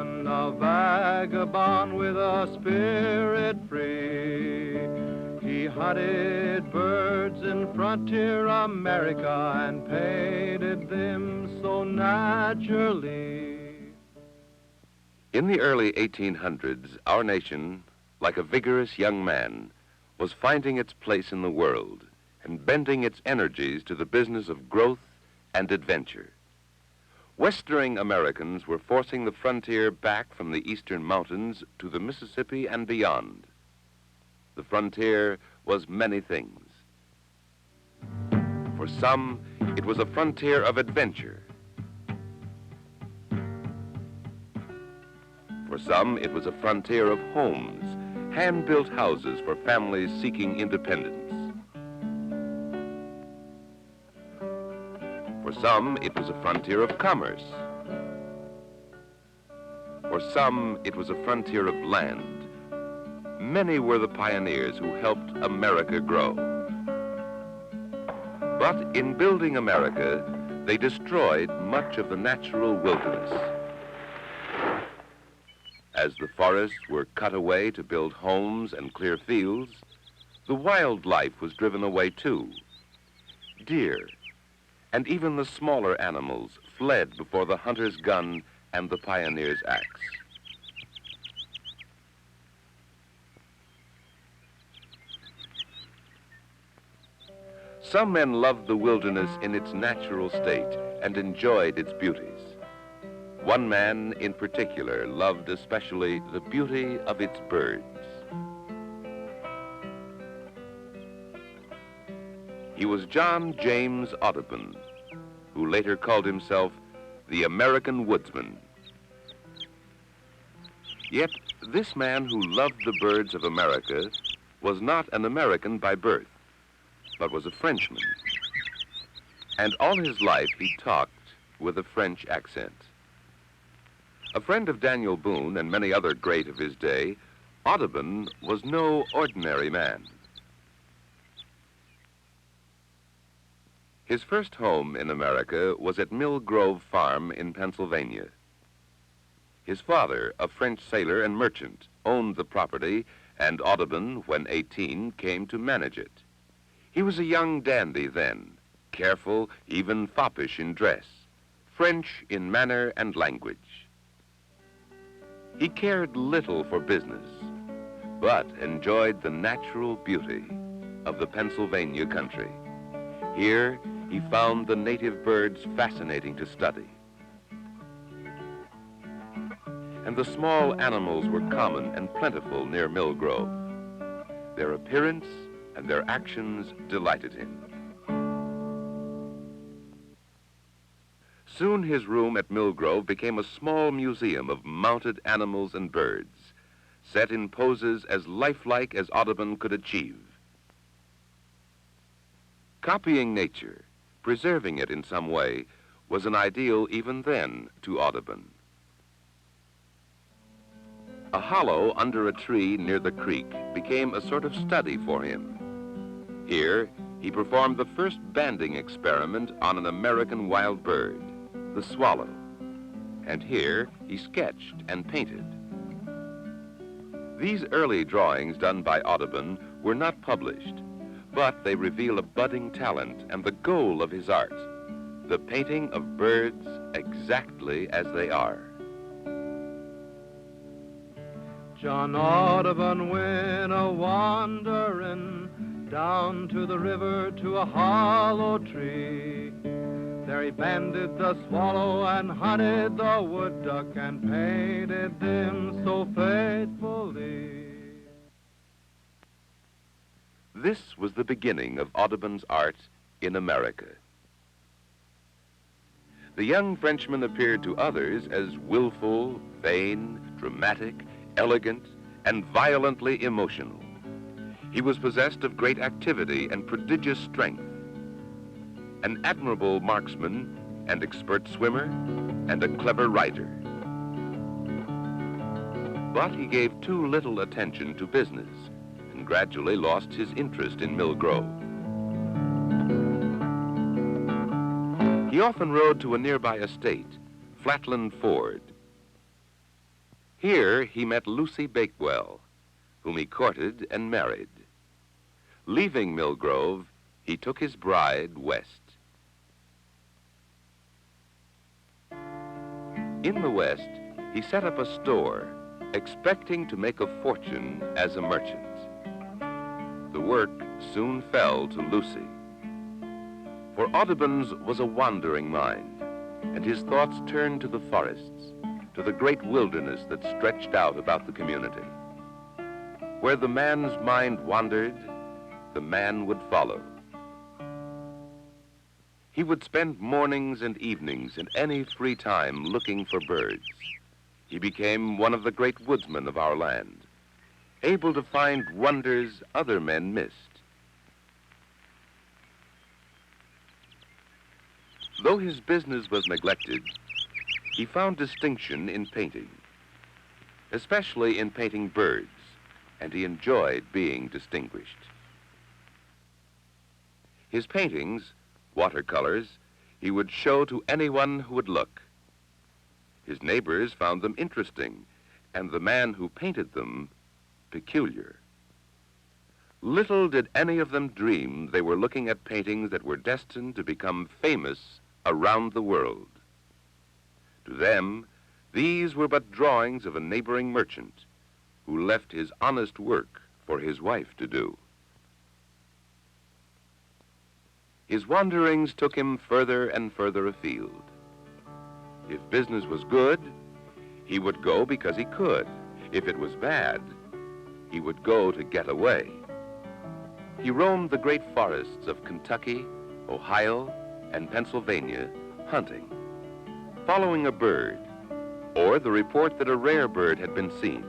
Audubon, a vagabond with a spirit free. He hunted birds in frontier America and painted them so naturally. In the early 1800s, our nation, like a vigorous young man, was finding its place in the world and bending its energies to the business of growth and adventure. Westering Americans were forcing the frontier back from the eastern mountains to the Mississippi and beyond. The frontier was many things. For some, it was a frontier of adventure. For some, it was a frontier of homes, hand-built houses for families seeking independence. For some, it was a frontier of commerce. For some, it was a frontier of land. Many were the pioneers who helped America grow. But in building America, they destroyed much of the natural wilderness. As the forests were cut away to build homes and clear fields, the wildlife was driven away too. Deer, and even the smaller animals fled before the hunter's gun and the pioneer's axe. Some men loved the wilderness in its natural state and enjoyed its beauties. One man in particular loved especially the beauty of its birds. He was John James Audubon, who later called himself the American woodsman. Yet this man who loved the birds of America was not an American by birth, but was a Frenchman. And all his life he talked with a French accent. A friend of Daniel Boone and many other great of his day, Audubon was no ordinary man. His first home in America was at Mill Grove Farm in Pennsylvania. His father, a French sailor and merchant, owned the property, and Audubon, when 18, came to manage it. He was a young dandy then, careful, even foppish in dress, French in manner and language. He cared little for business, but enjoyed the natural beauty of the Pennsylvania country. Here, he found the native birds fascinating to study. And the small animals were common and plentiful near Mill Grove. Their appearance and their actions delighted him. Soon his room at Mill Grove became a small museum of mounted animals and birds, set in poses as lifelike as Audubon could achieve. Copying nature, preserving it in some way, was an ideal even then to Audubon. A hollow under a tree near the creek became a sort of study for him. Here, he performed the first banding experiment on an American wild bird, the swallow. And here, he sketched and painted. These early drawings done by Audubon were not published, but they reveal a budding talent and the goal of his art, the painting of birds exactly as they are. John Audubon went a-wanderin' down to the river to a hollow tree. There he banded the swallow and hunted the wood duck and painted them so faithfully. This was the beginning of Audubon's art in America. The young Frenchman appeared to others as willful, vain, dramatic, elegant, and violently emotional. He was possessed of great activity and prodigious strength, an admirable marksman, an expert swimmer, and a clever writer. But he gave too little attention to business and gradually lost his interest in Mill Grove. He often rode to a nearby estate, Flatland Ford. Here he met Lucy Bakewell, whom he courted and married. Leaving Mill Grove, he took his bride west. In the West, he set up a store, expecting to make a fortune as a merchant. The work soon fell to Lucy. For Audubon's was a wandering mind, and his thoughts turned to the forests, to the great wilderness that stretched out about the community. Where the man's mind wandered, the man would follow. He would spend mornings and evenings and any free time looking for birds. He became one of the great woodsmen of our land, able to find wonders other men missed. Though his business was neglected, he found distinction in painting, especially in painting birds, and he enjoyed being distinguished. His paintings, watercolors, he would show to anyone who would look. His neighbors found them interesting, and the man who painted them peculiar. Little did any of them dream they were looking at paintings that were destined to become famous around the world. To them, these were but drawings of a neighboring merchant who left his honest work for his wife to do. His wanderings took him further and further afield. If business was good, he would go because he could. If it was bad, he would go to get away. He roamed the great forests of Kentucky, Ohio, and Pennsylvania, hunting, following a bird, or the report that a rare bird had been seen.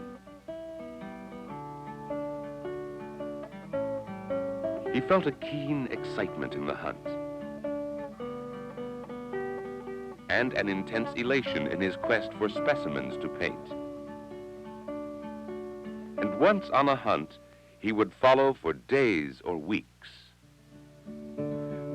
He felt a keen excitement in the hunt, and an intense elation in his quest for specimens to paint. And once on a hunt, he would follow for days or weeks.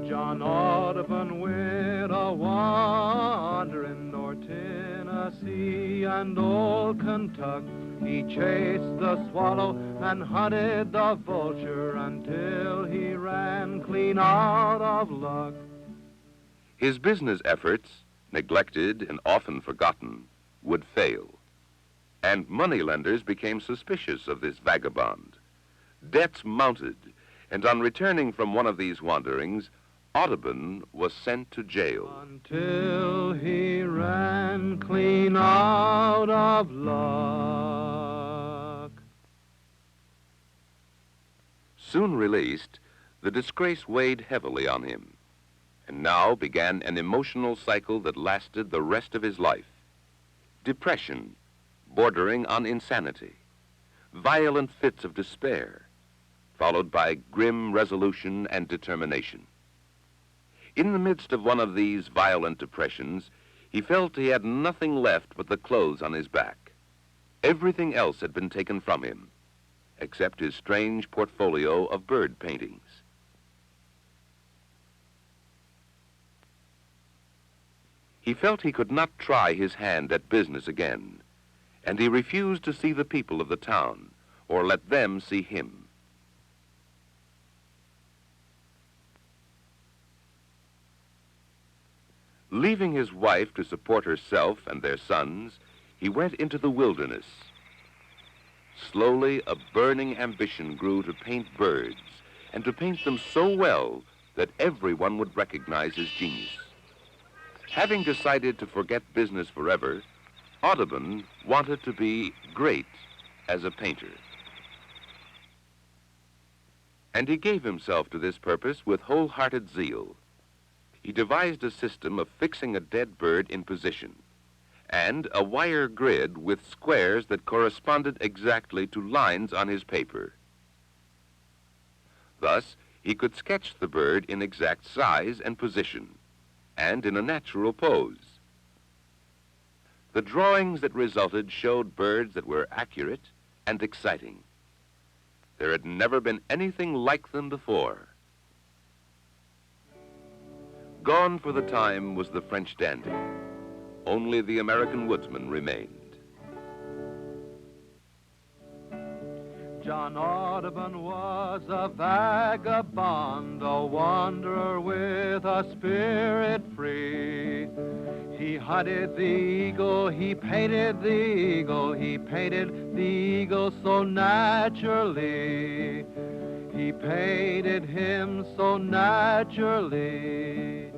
John Audubon went a wandering North Tennessee and old Kentucky. He chased the swallow and hunted the vulture until he ran clean out of luck. His business efforts, neglected and often forgotten, would fail, and moneylenders became suspicious of this vagabond. Debts mounted, and on returning from one of these wanderings, Audubon was sent to jail. Until he ran clean out of luck. Soon released, the disgrace weighed heavily on him, and now began an emotional cycle that lasted the rest of his life. Depression, bordering on insanity, violent fits of despair, followed by grim resolution and determination. In the midst of one of these violent depressions, he felt he had nothing left but the clothes on his back. Everything else had been taken from him, except his strange portfolio of bird paintings. He felt he could not try his hand at business again, and he refused to see the people of the town or let them see him. Leaving his wife to support herself and their sons, he went into the wilderness. Slowly, a burning ambition grew to paint birds, and to paint them so well that everyone would recognize his genius. Having decided to forget business forever, Audubon wanted to be great as a painter. And he gave himself to this purpose with wholehearted zeal. He devised a system of fixing a dead bird in position, and a wire grid with squares that corresponded exactly to lines on his paper. Thus, he could sketch the bird in exact size and position, and in a natural pose. The drawings that resulted showed birds that were accurate and exciting. There had never been anything like them before. Gone for the time was the French dandy. Only the American woodsman remained. John Audubon was a vagabond, a wanderer with a spirit free. He hunted the eagle, he painted the eagle, he painted the eagle so naturally. He painted him so naturally.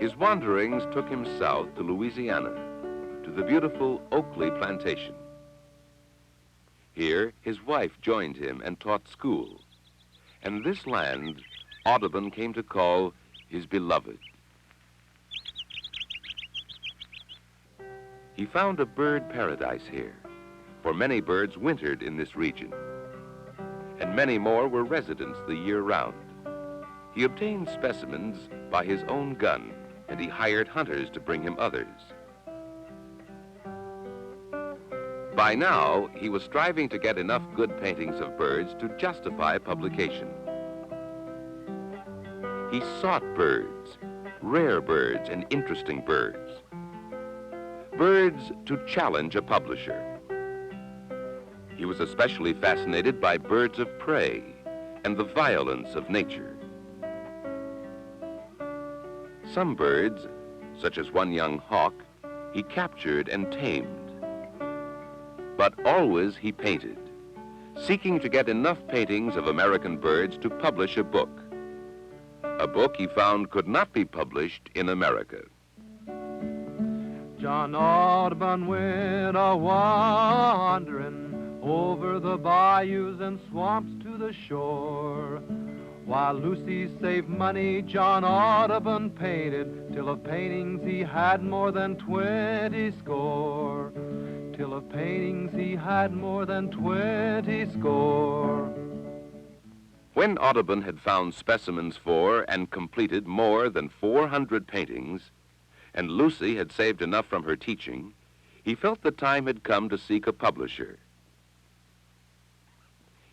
His wanderings took him south to Louisiana, to the beautiful Oakley plantation. Here, his wife joined him and taught school. And this land, Audubon came to call his beloved. He found a bird paradise here, for many birds wintered in this region, and many more were residents the year round. He obtained specimens by his own gun, and he hired hunters to bring him others. By now, he was striving to get enough good paintings of birds to justify publication. He sought birds, rare birds and interesting birds. Birds to challenge a publisher. He was especially fascinated by birds of prey and the violence of nature. Some birds, such as one young hawk, he captured and tamed. But always he painted, seeking to get enough paintings of American birds to publish a book he found could not be published in America. John Audubon went a-wandering over the bayous and swamps to the shore. While Lucy saved money, John Audubon painted, till of paintings he had more than 20 score. Till of paintings he had more than 20 score. When Audubon had found specimens for and completed more than 400 paintings, and Lucy had saved enough from her teaching, he felt the time had come to seek a publisher.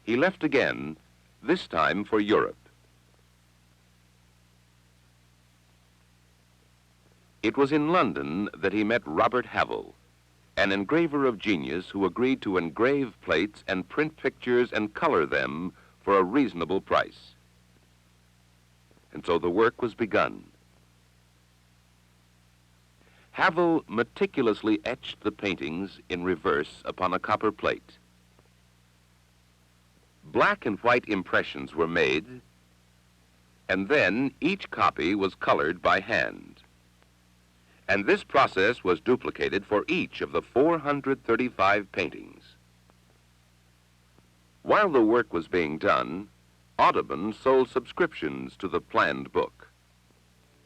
He left again, this time for Europe. It was in London that he met Robert Havell, an engraver of genius who agreed to engrave plates and print pictures and color them for a reasonable price. And so the work was begun. Havell meticulously etched the paintings in reverse upon a copper plate. Black and white impressions were made, and then each copy was colored by hand. And this process was duplicated for each of the 435 paintings. While the work was being done, Audubon sold subscriptions to the planned book.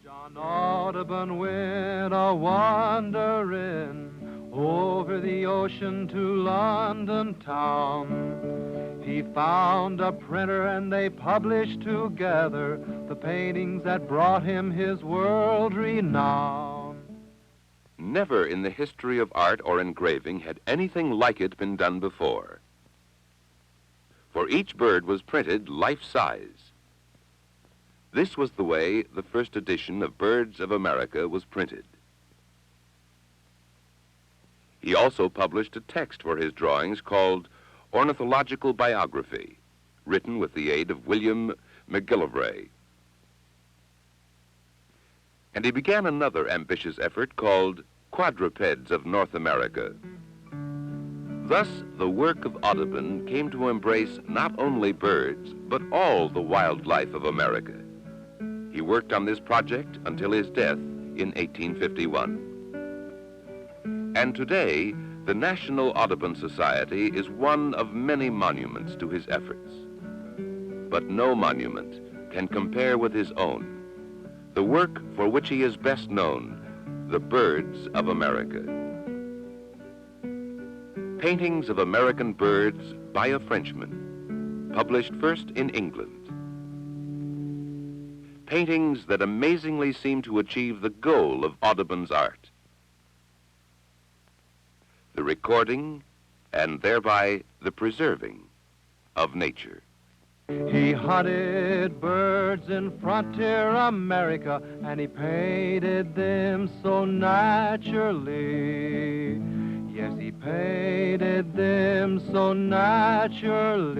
John Audubon went a-wandering over the ocean to London town. He found a printer and they published together the paintings that brought him his world renown. Never in the history of art or engraving had anything like it been done before. For each bird was printed life-size. This was the way the first edition of Birds of America was printed. He also published a text for his drawings called Ornithological Biography, written with the aid of William McGillivray. And he began another ambitious effort called Quadrupeds of North America. Thus, the work of Audubon came to embrace not only birds, but all the wildlife of America. He worked on this project until his death in 1851. And today, the National Audubon Society is one of many monuments to his efforts. But no monument can compare with his own, the work for which he is best known, the Birds of America. Paintings of American birds by a Frenchman, published first in England. Paintings that amazingly seem to achieve the goal of Audubon's art, the recording and thereby the preserving of nature. He hunted birds in frontier America, and he painted them so naturally. Yes, he painted them so naturally.